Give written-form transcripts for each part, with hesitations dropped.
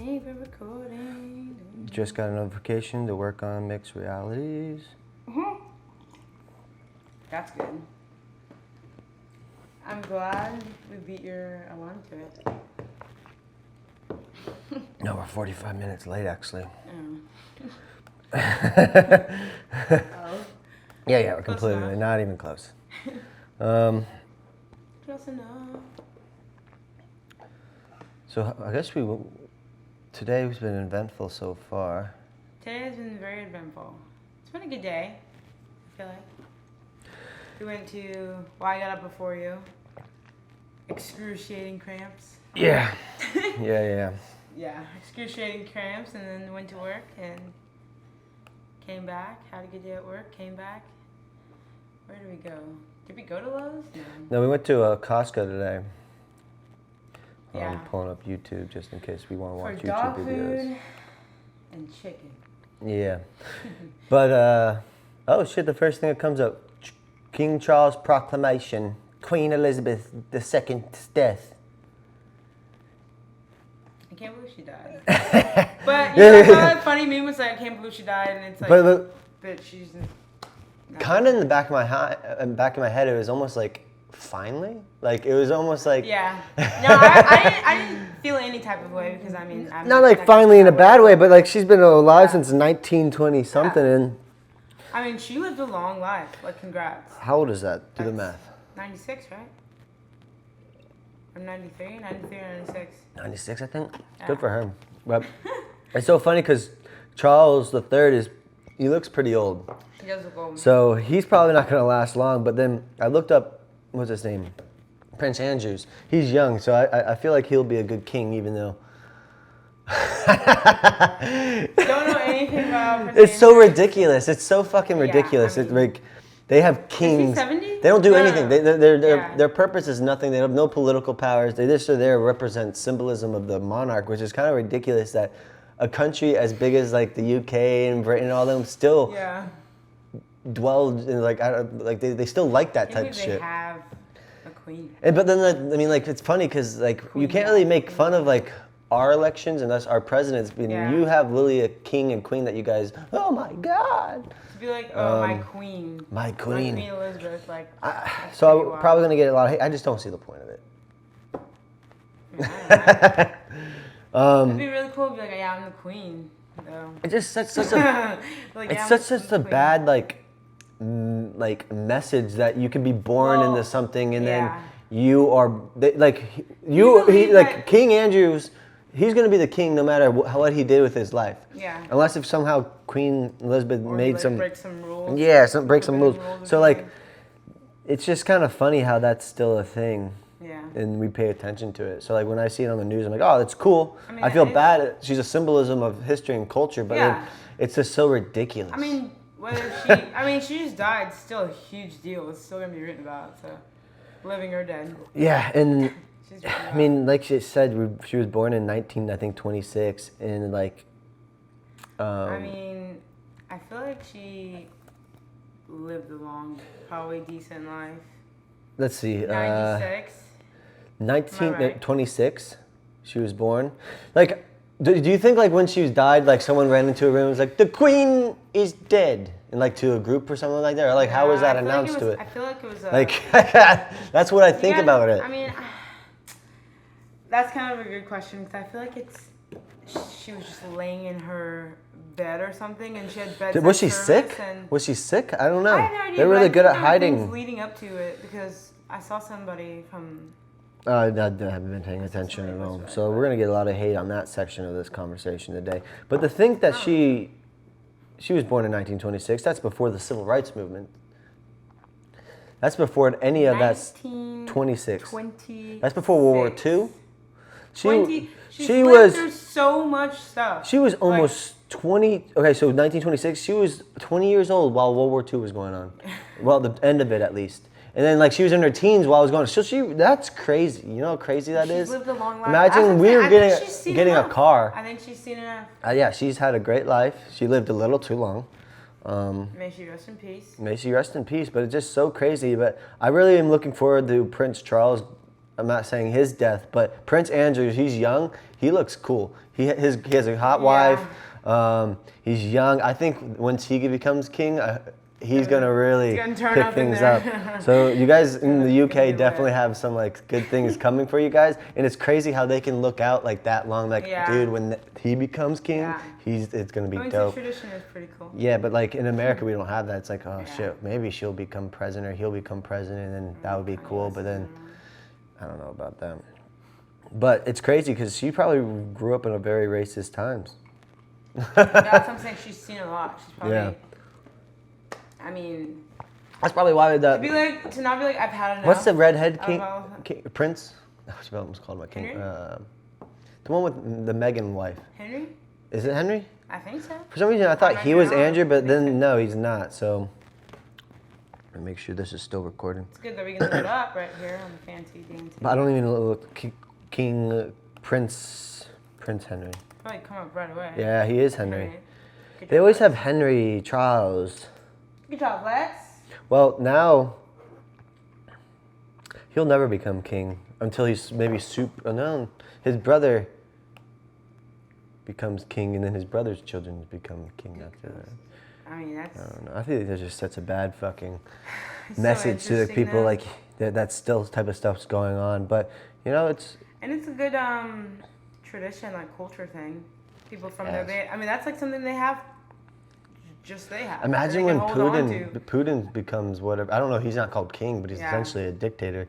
Thank you for recording. Just got a notification to work on mixed realities. Mm-hmm. That's good. I'm glad we beat your alarm to it. No, we're 45 minutes late, actually. Oh. Yeah, we're completely not even close. Close enough. So I guess today has been eventful so far. Today has been very eventful. It's been a good day, I feel like. We went to, I got up before you. Excruciating cramps. Yeah. Yeah. Yeah, excruciating cramps, and then went to work and came back. Had a good day at work, came back. Where did we go? Did we go to Lowe's? No, we went to Costco today. Yeah. I'm pulling up YouTube just in case we want to watch For YouTube dog videos. food and chicken. Yeah. But, oh shit, the first thing that comes up, King Charles Proclamation, Queen Elizabeth II's death. I can't believe she died. But you know that funny meme was like, I can't believe she died, and it's like, but she's kind of in the back of my head, it was almost like finally, like it was almost like yeah. No, I didn't feel any type of way because I'm not like finally in a bad way, but like she's been alive since 1920 something, and I mean she lived a long life. Like congrats. How old is that? Do the math. 96, right? Or 93 or 96. 96, I think. Yeah. Good for her. But it's so funny because Charles III he looks pretty old. He does look old. So he's probably not going to last long. But then I looked up, what's his name? Prince Andrews. He's young, so I feel like he'll be a good king, even though. Don't know anything about Prince It's so Andrew. ridiculous. It's so fucking ridiculous. I mean, It's like they have kings. Is he 70? They don't do No. anything. Their purpose is nothing. They have no political powers. They just are there to represent symbolism of the monarch, which is kind of ridiculous that a country as big as like the UK and Britain and all them still dwell in they still like that type of shit. They have a queen. But then I mean like it's funny because like you can't really make fun of like our elections and us our presidents. I mean, you have literally a king and queen that you guys. Oh my God. To be like, oh my queen. My queen. Queen Elizabeth, like. So I'm probably gonna get a lot of hate. I just don't see the point of it. It'd be really cool to be like, yeah, I'm the queen. So. It's just such a like, it's such a bad like message that you can be born into something and then you are King Andrews. He's gonna be the king no matter what he did with his life. Yeah. Unless if somehow Queen Elizabeth made break some rules. Yeah, break some rules. So like, it's just kind of funny how that's still a thing. Yeah. And we pay attention to it. So like when I see it on the news, I'm like, oh, that's cool. I feel bad. She's a symbolism of history and culture, but like, it's just so ridiculous. I mean, she just died. Still a huge deal. It's still gonna be written about. So, living or dead. Yeah, and. I mean, like she said, she was born in 26, and like. I mean, I feel like she lived a long, probably decent life. Let's see. 96. 26, she was born. Like, do you think like when she died, like someone ran into a room and was like, "The Queen is dead," and like to a group or something like that, or like how was that announced to it? I feel like it was like that's what I think about it. I mean. That's kind of a good question because I feel like she was just laying in her bed or something and she had bedside Was she sick? Was she sick? I don't know. I have no idea. They're really good at hiding. Leading up to it because I saw somebody from. I haven't been paying attention at all. So we're gonna get a lot of hate on that section of this conversation today. But to think that she was born in 1926, that's before the Civil Rights Movement. That's before any of that's 26. That's before World War II. She was through so much stuff. She was almost 20. Okay, so 1926. She was 20 years old while World War II was going on. Well, the end of it at least. And then like she was in her teens while it was going on. So that's crazy. You know how crazy that is? She's lived a long life. Imagine we were getting a car. I think she's seen enough. Yeah, she's had a great life. She lived a little too long. May she rest in peace. May she rest in peace. But it's just so crazy. But I really am looking forward to Prince Charles I'm not saying his death, but Prince Andrew, he's young. He looks cool. He has a hot wife. He's young. I think once he becomes king, he's gonna really pick things up. So you guys in the UK definitely have some like good things coming for you guys, and it's crazy how they can look out like that long. Like, dude, when he becomes king, it's gonna be dope. The tradition is pretty cool. Yeah, but like in America, we don't have that. It's like, oh shit, maybe she'll become president or he'll become president, and that would be cool. But then, I don't know about that. But it's crazy because she probably grew up in a very racist times. That's what I'm saying. She's seen a lot. She's probably. I mean, that's probably why to not be like I've had enough. What's the redhead king Prince? Oh, she almost called him a king. Henry? The one with the Meghan wife. Henry? Is it Henry? I think so. For some reason, I thought he was Andrew, but then no, he's not. So, let me make sure this is still recording. It's good that we can look it up right here on the fancy thing. But I don't even know Prince Henry. Probably come up right away. Yeah, he is Henry. They always have Henry Charles. Good job, Lex. Well, now he'll never become king until he's maybe no, his brother becomes king, and then his brother's children become king after that. I mean, that's. I don't know. I think there's just such a bad fucking message to the people like that still type of stuff's going on. But you know, it's. And it's a good tradition, like culture thing. People from their band. I mean, that's like something they have. Just they have. Imagine when Putin becomes whatever. I don't know. He's not called king, but he's essentially a dictator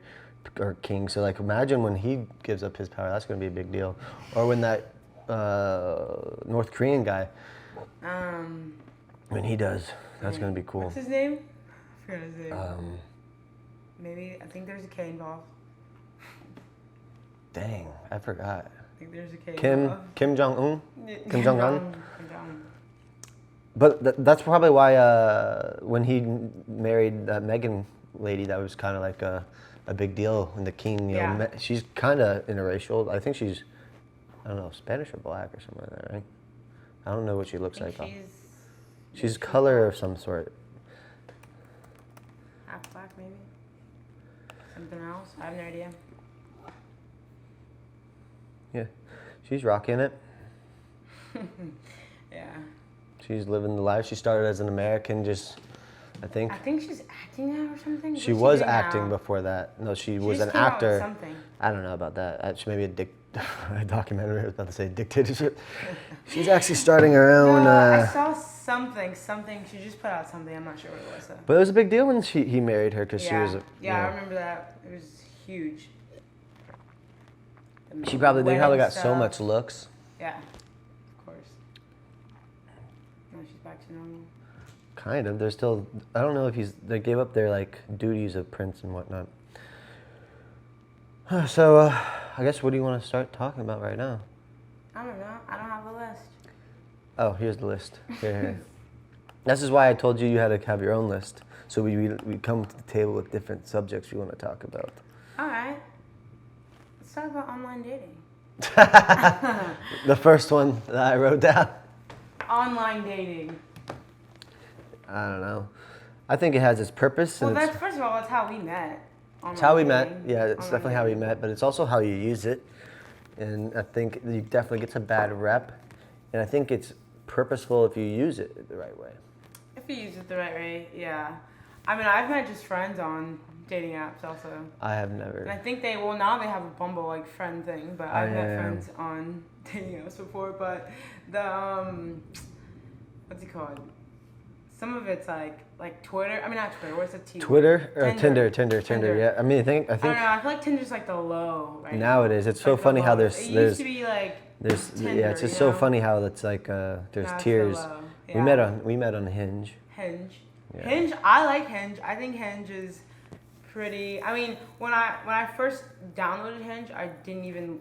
or king. So like, imagine when he gives up his power. That's going to be a big deal. Or when that North Korean guy. When he does, that's going to be cool. What's his name? I forgot his name. Maybe I think there's a K involved. Dang, I forgot. I think there's a K. Kim Jong-un. Kim Jong-un. But that's probably why when he married that Meghan lady, that was kind of like a big deal. And the king, you know, she's kind of interracial. I think she's, I don't know, Spanish or black or something like that, right? I don't know what she looks like. She's color of some sort. Half black, maybe? Something else? I have no idea. Yeah, she's rocking it. Yeah. She's living the life. She started as an American, I think she's acting now or something. She was acting before that. No, she was an actor. I don't know about that. Maybe a documentary. I was about to say dictatorship. She's actually starting her own. I saw something. She just put out something. I'm not sure what it was. But it was a big deal when he married her because she was. I remember that. It was huge. They probably got so much looks. Yeah. She's back to normal. Kind of. They're still. I don't know if they gave up their like duties of prince and whatnot. So, I guess what do you want to start talking about right now? I don't know. I don't have a list. Oh, here's the list. Here. This is why I told you you had to have your own list. So we come to the table with different subjects we want to talk about. All right. Let's talk about online dating. The first one that I wrote down. Online dating. I don't know. I think it has its purpose. Well, first of all, that's how we met. It's how we met. Yeah, it's definitely how we met, but it's also how you use it. And I think you definitely get a bad rep. And I think it's purposeful if you use it the right way. If you use it the right way, yeah. I mean, I've met just friends on dating apps also. I have never. And I think now they have a Bumble like friend thing, but I've met friends on dating apps before. But the what's it called? Some of it's like Twitter. I mean, not Twitter. What's the T? Twitter or Tinder. Yeah. I mean, I think. I don't know. I feel like Tinder's like the low right now. It is. It's so funny how there's. It used to be like. Tinder, it's just so funny how it's like there's tiers. Yeah. We met on Hinge. Hinge. Yeah. Hinge. I like Hinge. I think Hinge is pretty. I mean, when I first downloaded Hinge, I didn't even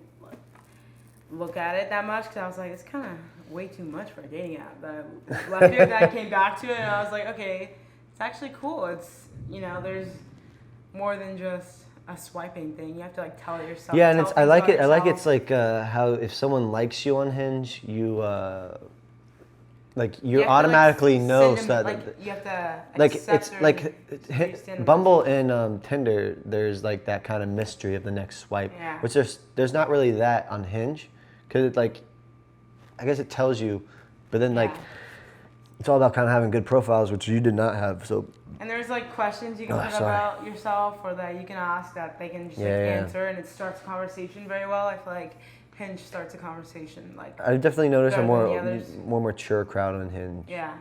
look at it that much because I was like, it's kind of way too much for a dating app. But last year that I came back to it and I was like, okay, it's actually cool. It's there's more than just a swiping thing. You have to like tell it yourself. Yeah, and I like it. I like it's like how if someone likes you on Hinge, you You you have to, automatically know send so them, that you have to like accept it's their- like they stand Bumble and Tinder. There's like that kind of mystery of the next swipe, Yeah. which there's not really that on Hinge, because I guess it tells you, but then Yeah. it's all about kind of having good profiles, which you did not have. So And there's like questions you can put sorry. about yourself or that you can ask that they can just answer, and it starts a conversation very well. I feel like Hinge starts a conversation like. I definitely noticed a better than the others. more mature crowd on Hinge. Yeah.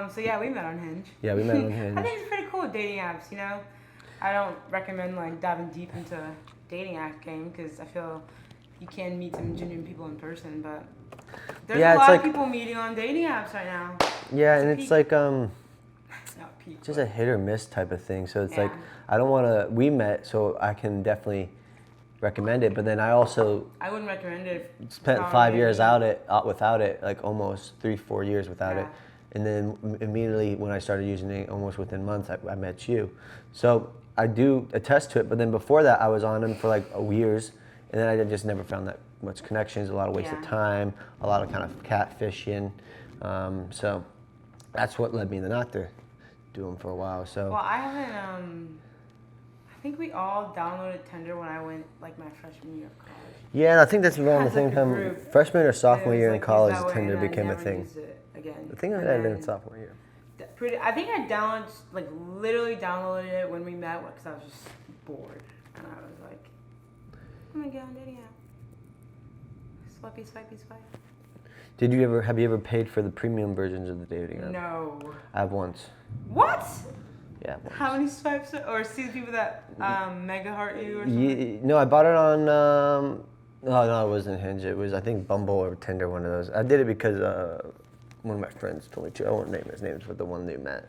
So yeah, we met on Hinge. Yeah, we met on Hinge. I think it's pretty cool dating apps. You know, I don't recommend like diving deep into dating app game because I feel you can meet some genuine people in person, but there's a lot of people meeting on dating apps right now. Yeah, and it's like Not peak, just a hit or miss type of thing. So it's Yeah. like I don't want to. We met, so I can definitely recommend it. But then I also I wouldn't recommend it. If spent not 5 years really- without it, like almost 3-4 years without it. Yeah. And then immediately when I started using it, almost within months, I met you. So I do attest to it. But then before that, I was on them for like years, and then I just never found that much connections. A lot of waste of time, a lot of kind of catfishing. So that's what led me to not to do them for a while. So Well, I haven't. I think we all downloaded Tinder when I went like my freshman year of college. yeah, and I think that's around the As, same like, a time, group. freshman or And sophomore it was, year in like, college, that way, Tinder and I became a never thing. used it again. I think I And had it in then sophomore year. I think I literally downloaded it when we met because I was just bored, and I was like, I'm gonna get on dating app. Swipey, swipey, swipe. Have you ever paid for the premium versions of the dating app? No. I have once. What? Yeah, once. How many swipes? Or see the people that mega heart you or something? No, I bought it on. No, it wasn't Hinge. It was, I think, Bumble or Tinder, one of those. I did it because one of my friends told me to. I won't name his names, but the one they met.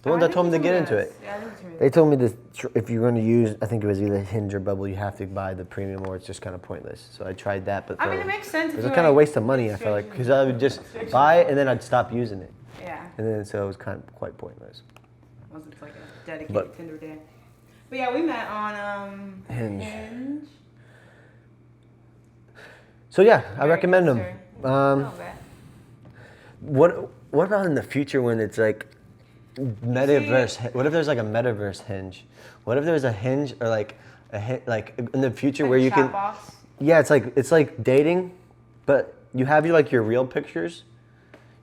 The ones that told me to get into it. Yeah, I think it's They told me this, if you're going to use, I think it was either Hinge or Bumble, you have to buy the premium or it's just kind of pointless. So I tried that, but I mean, it makes sense. it was a kind of waste of money, I felt like, because I would just buy it and then I'd stop using it. Yeah. And then so it was kind of quite pointless. Wasn't like a dedicated Tinder day. But yeah, we met on Hinge. So yeah, I Very recommend good them. story. What about in the future when it's like metaverse? What if there's like a metaverse Hinge? What if there's a Hinge or like in the future Like where a you chat can? box? Yeah, it's like dating, but you have your real pictures.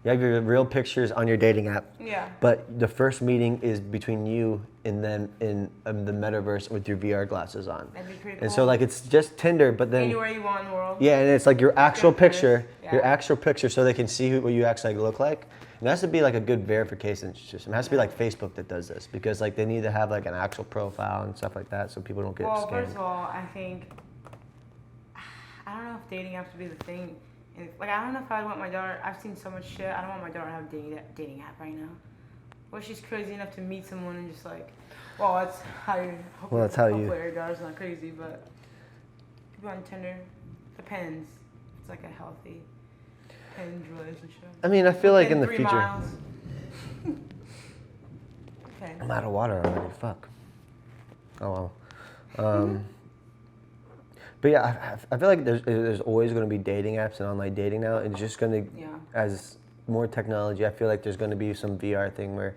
You have your real pictures on your dating app. Yeah. But the first meeting is between you and then in the metaverse with your VR glasses on. That'd be pretty cool. And so like it's just Tinder, but then Anywhere you want in the world. yeah, and it's like your actual picture, Yeah. so they can see what you actually look like. And it has to be like a good verification system. It has to be like Facebook that does this because like they need to have like an actual profile and stuff like that so people don't get Well, scammed. first of all, I think I don't know if dating apps would be the thing. Like I don't know if I want my daughter. I've seen so much shit. I don't want my daughter to have a dating app right now. Well, she's crazy enough to meet someone and just like, well, that's how you. Hopefully your daughter's not crazy, but people on Tinder depends. It's like a healthy Hinge relationship. I mean, I feel like in the 3 future. miles. Okay. I'm out of water already. Fuck. Oh well. But yeah, I feel like there's always going to be dating apps and online dating now. It's just going to, as more technology, I feel like there's going to be some VR thing where,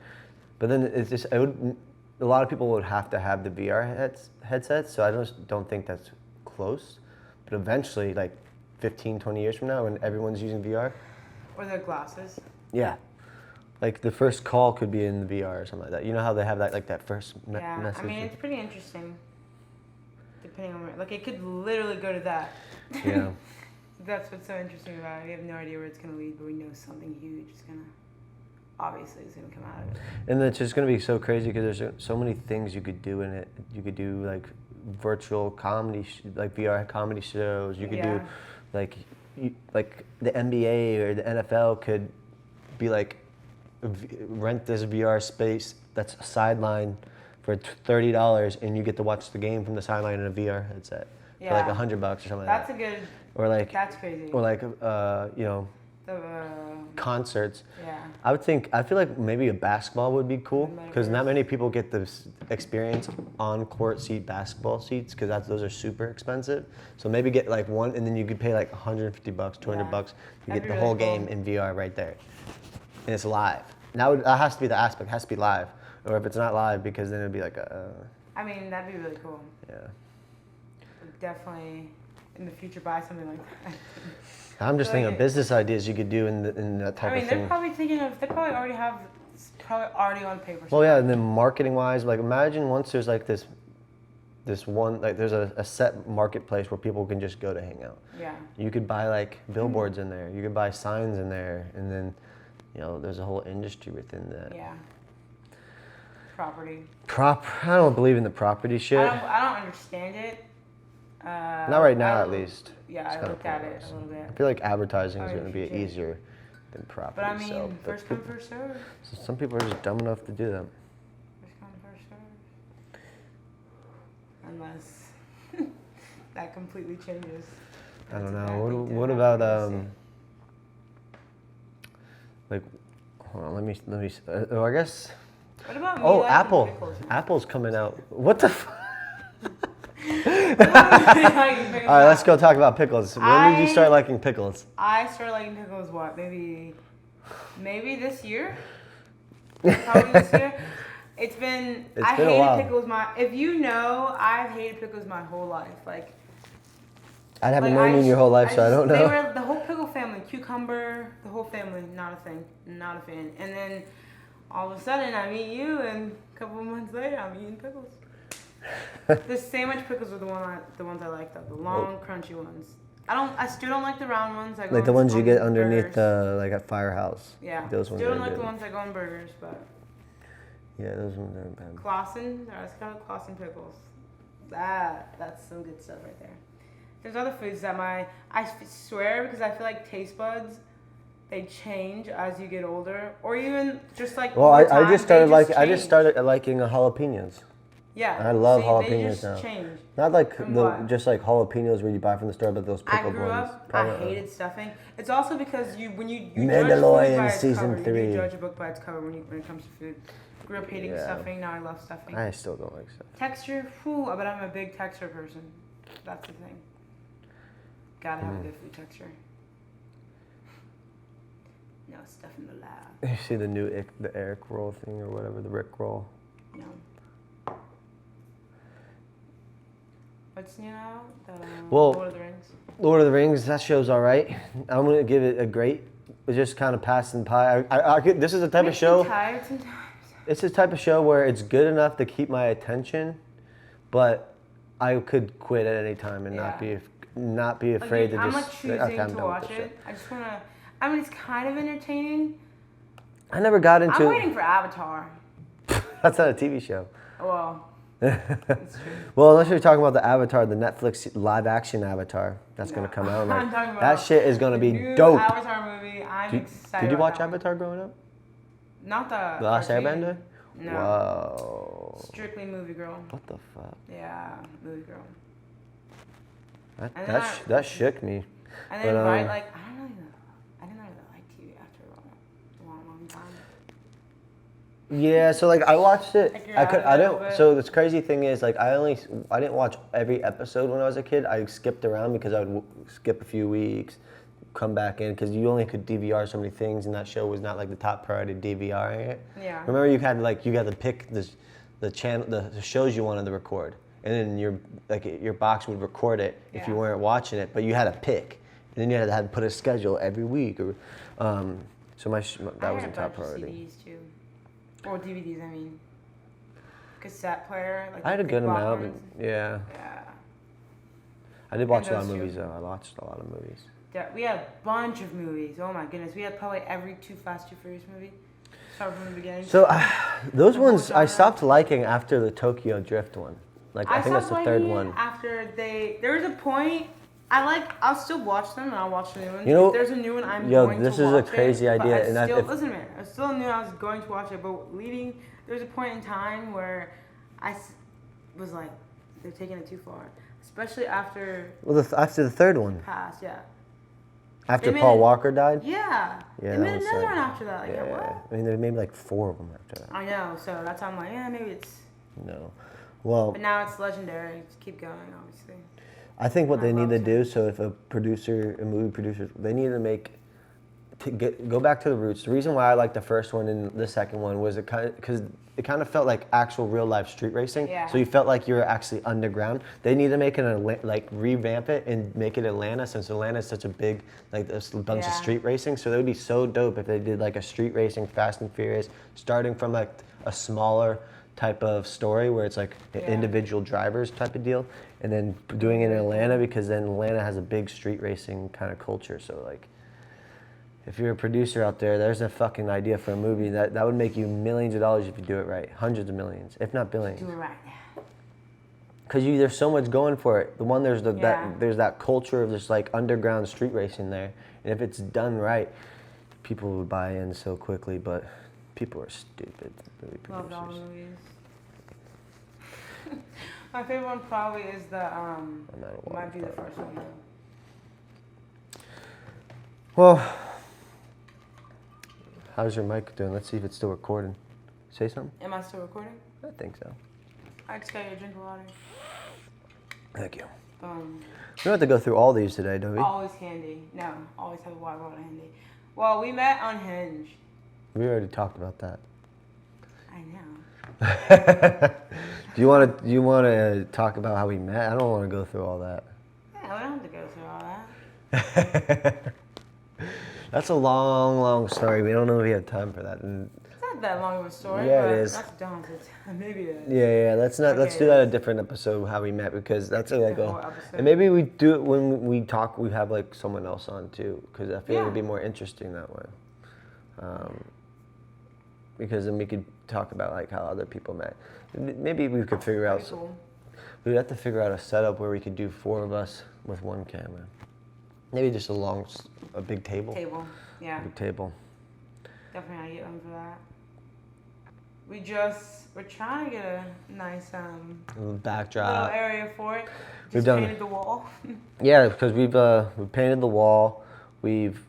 but then it's just, a lot of people would have to have the VR headsets, so I just don't think that's close. But eventually, like 15, 20 years from now, when everyone's using VR. Or their glasses. Yeah. Like the first call could be in the VR or something like that. You know how they have that, like that first message? I mean, it's pretty interesting. Depending on where, like it could literally go to that. Yeah. That's what's so interesting about it. We have no idea where it's gonna lead, but we know something huge is gonna, obviously, is gonna come out of it. And it's just gonna be so crazy because there's so many things you could do in it. You could do like virtual comedy, like VR comedy shows. You could do, like the NBA or the NFL could be like rent this VR space that's a sideline for $30, and you get to watch the game from the sideline in a VR headset for like $100 or something like that. That's a good. Or like that's crazy. Or like concerts. Yeah. I feel like maybe a basketball would be cool because not many people get this experience on court seat basketball seats because those are super expensive. So maybe get like one, and then you could pay like $150, $200. You get the whole game in VR right there, and it's live. Now that has to be the aspect. It has to be live, or if it's not live, because then it'd be like a. I mean, that'd be really cool. Yeah. Definitely, in the future, buy something like that. I'm just thinking of business ideas you could do in that type of thing. They probably already have, already on paper. Well, yeah, and then marketing wise, like imagine once there's like this one, like there's a set marketplace where people can just go to hang out. Yeah. You could buy like billboards in there. You could buy signs in there, and then, there's a whole industry within that. Yeah. Property. I don't believe in the property shit. I don't understand it. Not right now, at least. Yeah, I looked at it a little bit. I feel like advertising is going to be easier than property. But I mean, first come, first serve. So some people are just dumb enough to do that. First come, first serve. Unless that completely changes. I don't know. What about like? Hold on. Let me. I guess. What about me? Oh, Apple. Apple's coming out. What the? All right, let's go talk about pickles. When did you start liking pickles? I started liking pickles. What? Maybe this year. Probably this year. I hated pickles. If you know, I've hated pickles my whole life. Like. I haven't known you in your whole life, so I don't know. They were the whole pickle family, cucumber, the whole family. Not a thing. Not a fan. And then all of a sudden, I meet you, and a couple of months later, I'm eating pickles. The sandwich pickles are the ones I like, though. The long, crunchy ones. I still don't like the round ones. Like the ones you get underneath like at Firehouse. Yeah. Those ones. Still don't like the ones that go on burgers, but. Yeah, those ones aren't bad. Clausen, it's called Clausen pickles. That's some good stuff right there. There's other foods that I swear, because I feel like taste buds, they change as you get older, or even just like. Well, I just started liking jalapenos. Yeah. I love jalapenos they just now. Change. Not like just like jalapenos where you buy from the store, but those pickled ones. I grew up. I hated stuffing. It's also because when you Mandalorian season 3. You judge a book by its cover when it comes to food. I grew up hating stuffing. Now I love stuffing. I still don't like stuffing. Texture, but I'm a big texture person. That's the thing. Gotta have a good food texture. No stuff in the lab. You see the Eric roll thing or whatever, the Rick roll? No. What's new now? Lord of the Rings. Lord of the Rings, that show's all right. I'm gonna give it a great. It's just kind of passing by. This is the type of show. I'm tired sometimes. It's the type of show where it's good enough to keep my attention, but I could quit at any time and not be afraid to just. I'm like choosing to watch it. I just wanna. I mean, it's kind of entertaining. I never got into. I'm waiting for Avatar. That's not a TV show. Well. It's true. Well, unless you're talking about the Avatar, the Netflix live-action Avatar that's going to come out. I'm talking about that shit is going to be new dope. Avatar movie. I'm excited. Did you watch Avatar growing up? Not the Last Airbender? No. Whoa. Strictly movie girl. What the fuck? Yeah, movie girl. That shook me. And then I didn't really like TV after a long time. Yeah, so like I watched it. So this crazy thing is like I didn't watch every episode when I was a kid. I skipped around because I would skip a few weeks, come back in because you only could DVR so many things, and that show was not like the top priority DVRing it. Yeah. Remember you had to pick the channel, the shows you wanted to record, and then your box would record it if you weren't watching it, but you had to pick, and then you had to put a schedule every week or. So that was the top priority. CDs too. Or DVDs, I mean. Cassette player. I had a good amount, yeah. Yeah. I did watch a lot of movies, though. I watched a lot of movies. Yeah, we had a bunch of movies. Oh my goodness. We had probably every Too Fast, Too Furious movie. Start from the beginning. So, those ones I stopped liking after the Tokyo Drift one. Like, I think that's the third one. After there was a point. I'll still watch them, and I'll watch the new ones. You know, if there's a new one, I'm going to watch it. This is a crazy idea. Listen, man, I still knew I was going to watch it, but there was a point in time where I was like, they're taking it too far. Especially after... Well, after the third one. Passed, yeah. After Paul Walker died? Yeah. Yeah, they that made was another sad. one after that. Like, Yeah. what? I mean, they made like 4 of them after that. I know, so that's why I'm like, yeah, maybe it's... No. Well... But now it's legendary. Just keep going, obviously. I think what they need to love do, so if a movie producer, they need to go back to the roots. The reason why I liked the first one and the second one was because it kind of felt like actual real life street racing. Yeah. So you felt like you were actually underground. They need to make it like revamp it and make it Atlanta, since Atlanta is such a big like there's a bunch of street racing. So that would be so dope if they did like a street racing Fast and Furious, starting from like a smaller type of story where it's like individual drivers type of deal, and then doing it in Atlanta, because then Atlanta has a big street racing kind of culture. So like, if you're a producer out there, there's a fucking idea for a movie that would make you millions of dollars if you do it right, hundreds of millions, if not billions. Do it right. Because there's so much going for it. There's there's that culture of just like underground street racing there, and if it's done right, people would buy in so quickly. But people are stupid. Movie producers. Love all the movies. My favorite one probably is might be the first one though. Well, how's your mic doing? Let's see if it's still recording. Say something? Am I still recording? I think so. I just got you a drink of water. Thank you. We don't have to go through all these today, do we? Always handy. No, always have a water bottle handy. Well, we met on Hinge. We already talked about that. I know. Do you want to talk about how we met? I don't want to go through all that. Yeah, we don't have to go through all that. That's a long, long story. We don't know if we have time for that. And It's not that long of a story. Yeah, but it is. That's daunting. Maybe it is. yeah. Let's do that a different episode how we met, because that's like and maybe we do it when we talk. We have like someone else on too, because I feel it would be more interesting that way. Because then we could talk about like how other people met. Maybe we could figure out. Cool. We'd have to figure out a setup where we could do 4 of us with 1 camera. Maybe just a big table. Yeah. Big table. Definitely gotta get one for that. We're trying to get a nice Backdrop. little area for it. We've Just painted the wall. Yeah, because we've painted the wall. We've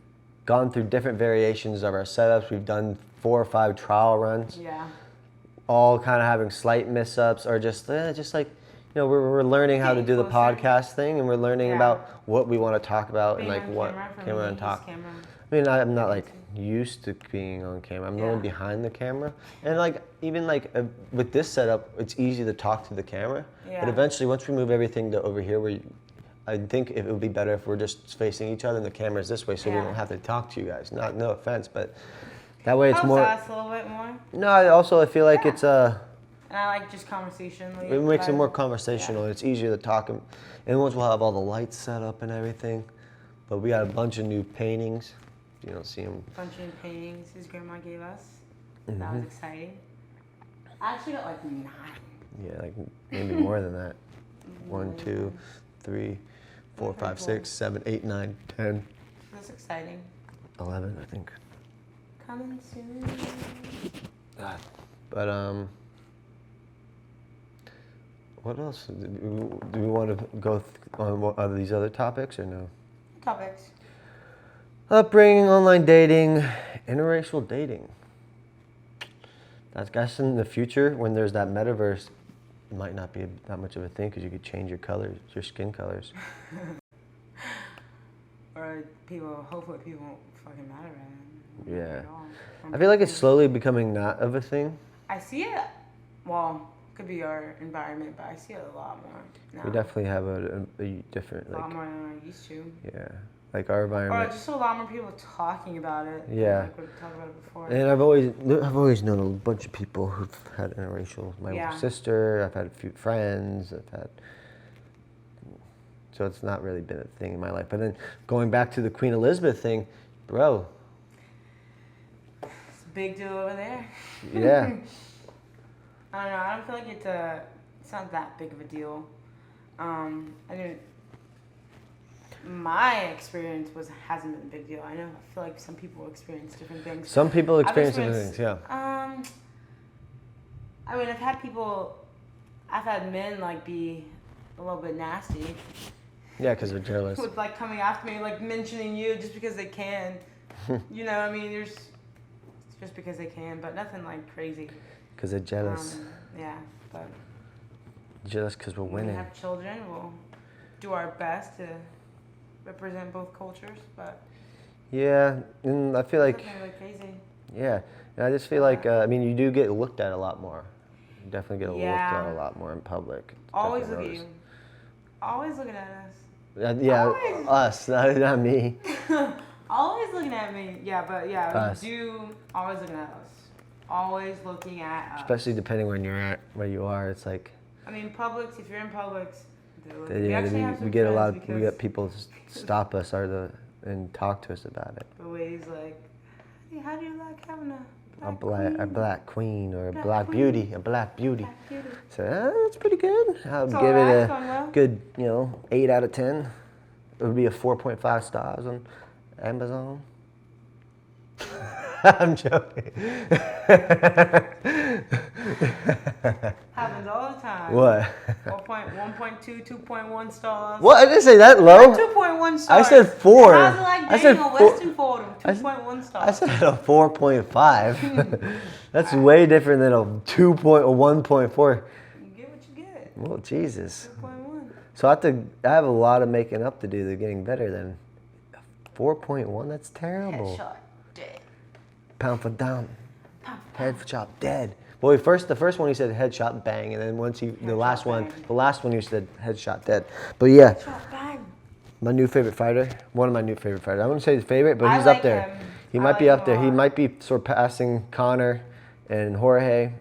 gone through different variations of our setups. We've done 4 or 5 trial runs. Yeah. All kind of having slight miss-ups, or just like, we're learning how to do the podcast thing, and we're learning about what we want to talk about and like what camera and talk. I mean, I'm not like used to being on camera. I'm normally behind the camera, and like even like with this setup, it's easy to talk to the camera. Yeah. But eventually, once we move everything to over here, I think it would be better if we're just facing each other and the camera's this way, so we don't have to talk to you guys. No offense, but that way it's more. Helps us a little bit more. No, I feel like it's And I like just conversational. It makes it more conversational. It's easier to talk, and once we'll have all the lights set up and everything. But we got a bunch of new paintings. You don't see them. A bunch of new paintings his grandma gave us. That was exciting. I actually got like 9. Yeah, like maybe more than that. 1, 2, 3, 4, 5, 6, 7, 8, 9, 10. That's exciting. 11, I think. Coming soon. God. But what else? Do we want to go on these other topics or no? Topics. Upbringing, online dating, interracial dating. That's, guess, in the future when there's that metaverse, it might not be that much of a thing because you could change your colors, your skin colors. Or hopefully people won't fucking matter at it. Yeah. I feel like it's slowly becoming not of a thing. I see it, well, could be our environment, but I see it a lot more now. We definitely have a different, a lot more than I used to. Yeah. Like our environment. Or just a lot more people talking about it. Yeah. Like we talked about it before. And I've always known a bunch of people who've had interracial. My sister, I've had a few friends, so it's not really been a thing in my life. But then going back to the Queen Elizabeth thing, bro. It's a big deal over there. Yeah. I don't know. I don't feel like it's not that big of a deal. My experience hasn't been a big deal. I feel like some people experience different things. Some people experience different things, yeah. I mean, I've had men like be a little bit nasty. Yeah, because they're jealous. with like coming after me, like mentioning you just because they can. You know, what I mean, there's just because they can, but nothing like crazy. Because they're jealous. Yeah, but Jealous because we're when winning. we have children, we'll do our best to represent both cultures, but Yeah, and I feel like, nothing really crazy. yeah, and I just feel like, I mean, you do get looked at a lot more. You definitely get looked Yeah. at a lot more in public. Always Definitely look at noticed. you. Always looking at us. Yeah, Always. us, not me. Always looking at me. Yeah, but yeah, Us. we do always looking at us. Always looking at us. Especially depending where you are. It's like, I mean, Publix. If you're in Publix, we get a lot. We get people stop us and talk to us about it. The lady's like, "Hey, how do you like having A black queen or a black queen. beauty, a black beauty. Black beauty. So that's pretty good. I'll It's give alright, it it's going well. a good, 8 out of 10. It would be a 4.5 stars on Amazon. I'm joking. Happens all the time. What? 1.2, 2.1 stars. What? I didn't say that low. 2.1 stars. I said 4. How's it like I said dating a 4. Western Fordham? 2.1 I stars. said a 4.5. That's way different than a 1.4. You get what you get. Well, Jesus. 2.1. So I have a lot of making up to do to getting better than 4.1. That's terrible. Headshot. Dead. Pound for down. Pound for pound. Headshot dead. Well, the first one he said headshot bang, and then the last bang. one you said headshot dead. But yeah, Headshot bang. my new favorite fighter, one of my new favorite fighters. I wouldn't say his favorite, but I he's like up there. him. He I might like be up him there. a He lot. might be surpassing Connor and Jorge.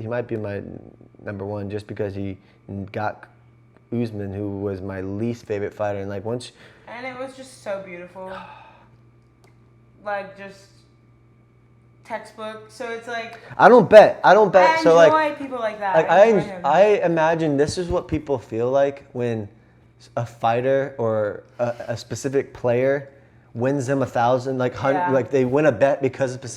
He might be my number one just because he got Usman, who was my least favorite fighter, and like once. And it was just so beautiful. Like just textbook. So it's like I don't bet. I So enjoy like. people like that. Like I enjoy him. I imagine this is what people feel like when a fighter or a specific player wins them 1,000, Yeah. like they win a bet because of a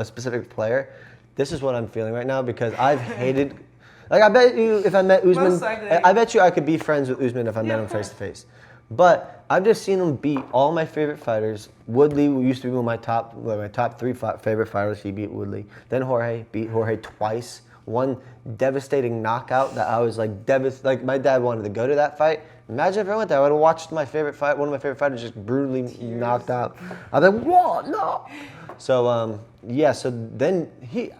specific player. This is what I'm feeling right now because I've hated. Like I bet you, if I met Usman, Most likely. I bet you I could be friends with Usman if I met Yeah, him of face course. to face. But I've just seen him beat all my favorite fighters. Woodley used to be one of my top 3 favorite fighters. He beat Woodley. Then Jorge beat Jorge twice. One devastating knockout that I was like like my dad wanted to go to that fight. Imagine if I went there, I would have watched one of my favorite fighters just brutally knocked out. I'd be like, whoa, no. So yeah. So then he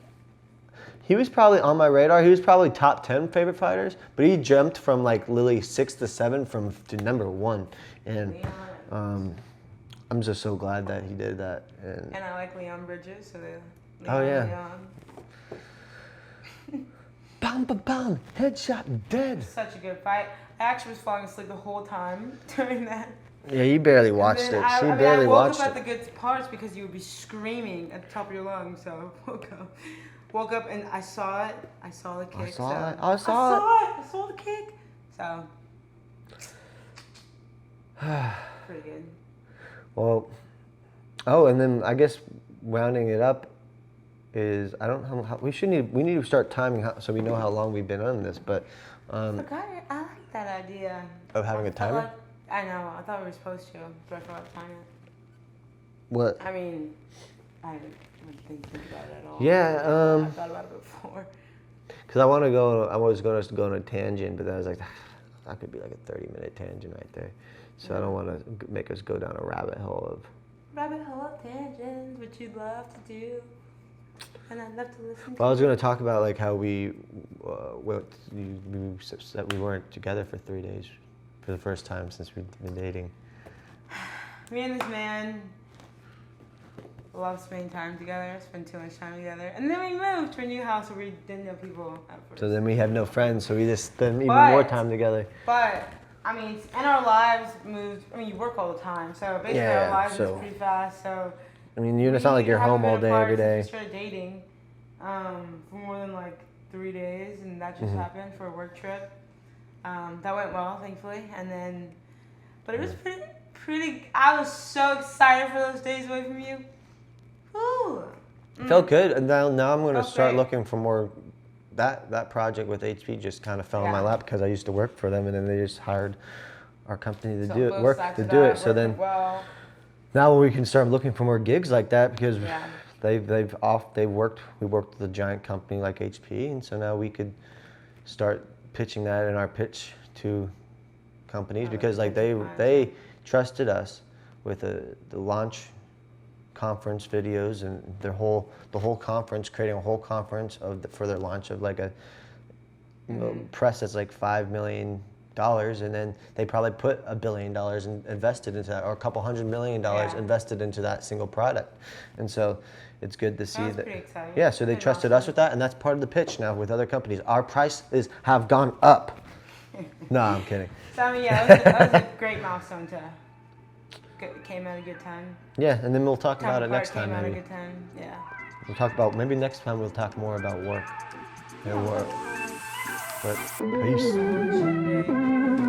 was probably on my radar. He was probably top 10 favorite fighters, but he jumped from like literally 6 to 7 to number 1. And I'm just so glad that he did that. And I like Leon Bridges, so Oh, yeah. Leon. Bam, bam, bam, headshot, dead. Such a good fight. I actually was falling asleep the whole time during that. Yeah, you barely watched And it. then She I barely woke watched up at it. the good parts because you would be screaming at the top of your lungs. So I woke up and I saw it. I saw the kick. I saw so it. I saw it. I saw the kick. So pretty good. Well, and then I guess rounding it up is I don't know how we need to start timing so we know how long we've been on this, but I like that idea. of having a timer. I know. I thought we were supposed to, but I forgot to time it. What? I mean, I didn't think about it at all. Yeah. I thought about it before. Because I was going to go on a tangent, but then I was like, that could be like a 30-minute tangent right there. So I don't want to make us go down a rabbit hole of. Rabbit hole tangents, which you'd love to do, and I'd love to listen to. Well, I was going to talk about like how we said we weren't together for 3 days for the first time since we've been dating. Me and this man love spending time together, spend too much time together. And then we moved to a new house where we didn't know people at first. So then we have no friends, so we just spend even more time together. But, I mean, and our lives moved, I mean, you work all the time, so basically our lives moved pretty fast, so. I mean, it's not like you're home all day, every day. We started dating for more than like 3 days, and that just happened for a work trip. That went well, thankfully, and then, but it was pretty, I was so excited for those days away from you. Woo! Felt good, and now I'm going to Felt start great. looking for more. That project with HP just kind of fell in my lap because I used to work for them, and then they just hired our company to So do it, both work sides to of do that it. So working then well. now we can start looking for more gigs like that because Yeah. we worked with a giant company like HP, and so now we could start pitching that in our pitch to companies because like they trusted us with the launch conference videos and the whole conference, creating a whole conference for their launch of like a press that's like $5 million, and then they probably put $1 billion invested into that, or a couple $100 million invested into that single product. And so it's good to see That's that. pretty exciting. Yeah, so they trusted us with that, and that's part of the pitch now with other companies. Our prices have gone up. No, I'm kidding. So I mean, yeah, that was a great milestone to came at a good time. Yeah, and then we'll talk about it next time. Came at a Maybe good time. Yeah. we'll talk about next time we'll talk more about work and work. But peace.